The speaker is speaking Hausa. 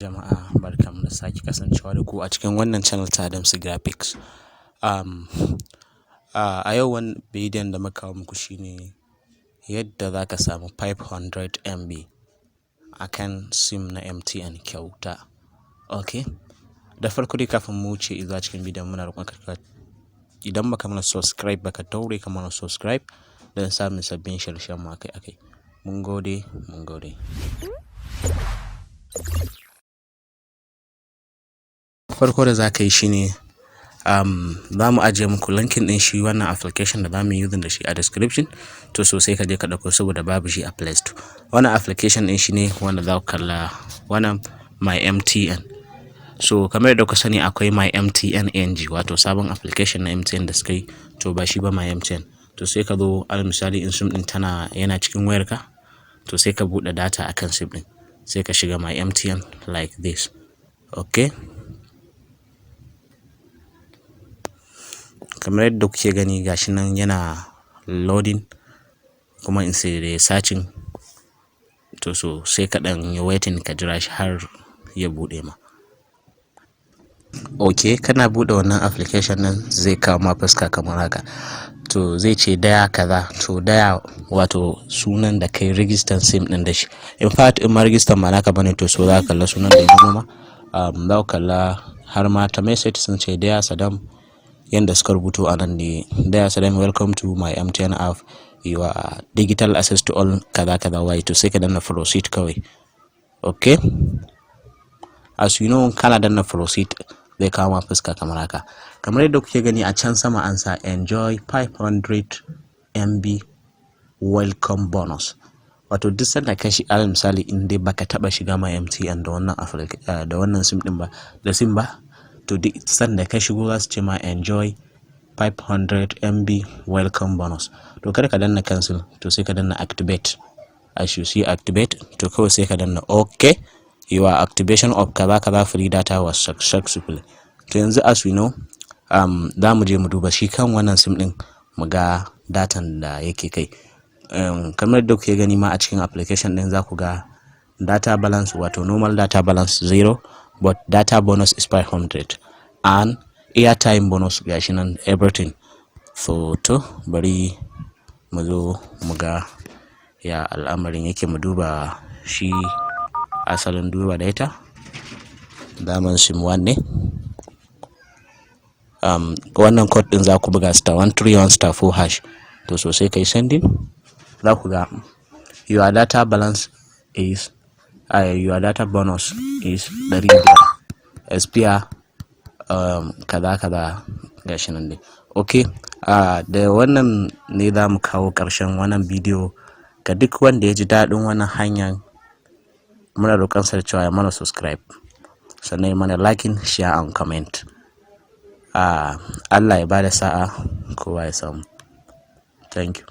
jama'a, barkamu da sake kasancewa da ku a cikin wannan channel ta Adamsy Graphics. A yau wannan bidiyon da muka kawo muku shine yadda zaka samu 500 MB akan sim na MTN kyauta. Okay, da farko dai kafin mu wuce zuwa cikin bidiyon muna roƙon ka idan baka mana subscribe baka daure ka mana subscribe don samun sabbin shirye-shiryen mu akai-akai. Mun gode. Farko da zaka yi shine za mu ajiye muku linkin din shi wannan application da zamu yi using da shi a description, to so sai ka je ka dauko saboda babu shi a Play Store. Wannan application din shi ne wanda za ku kalla wannan myMTN. So kamar yadda ku sani akwai myMTN NG, wato sabon application na MTN da suka yi, to ba shi ba myMTN. To sai ka zo al misali in sim din yana cikin wayarka, to sai ka bude data akan sim din, sai ka shiga myMTN like this. Okay, kamar yadda kuke gani gashi nan yana loading kuma in sai searching, to so sai ka dan yi waiting ka jira shi har ya bude ma. Okay, kana bude wannan application nan zai kawo ma fuska kamar haka, to zai ce daya kaza, to daya wato sunan da kai register sim din da shi. In fact in ma register ma naka bane, to so za ka kalla sunan da ya ma za ka kalla har ma ta message sun ce Adamu Sadam, yanda suka rubuto a nan ne Adamu Sadam, welcome to my MTN app, your digital access to all kaza kaza wai, to sai ka danna proceed kawai. Okay, as you know kana danna proceed zai kawo ma fuska kamar haka. Kamar yadda kuke gani a can sama an sa enjoy 500 MB welcome bonus, wato duk sanda ka shi al misali in dai baka taba shiga my MTN da wannan sim din ba, da sim ba, to duk sanda ka shigo za su ce ma enjoy 500 MB welcome bonus. To kada ka danna cancel, to sai ka danna activate. As you see activate, to kawai sai ka danna okay, your activation of kaza free data was successful. To yanzu as we know za mu je mu duba shi kan wannan sim din mu ga datan da yake kai. Kamar yadda kuke gani ma a cikin application din za ku ga data balance, wato normal data balance 0, but data bonus is 500 and airtime bonus gashi nan everything. So to bari mu zo mu ga ya al'amarin yake, mu duba shi asalin duba data daman sim 1 ne. Wannan code din za ku buga *131*4#, to so sai kai sending. Za ku ga your data balance is your data bonus is 100, expire kaza gashi nan dai. Okay, da wannan ne za mu kawo ƙarshen wannan bidiyo. Ga duk wanda ya ji daɗin wannan hanyar, muna roƙon sa cewa ya mana subscribe, sannan ya mana liking, share and comment. Allah ya bada sa'a, kowa ya samu. Thank you.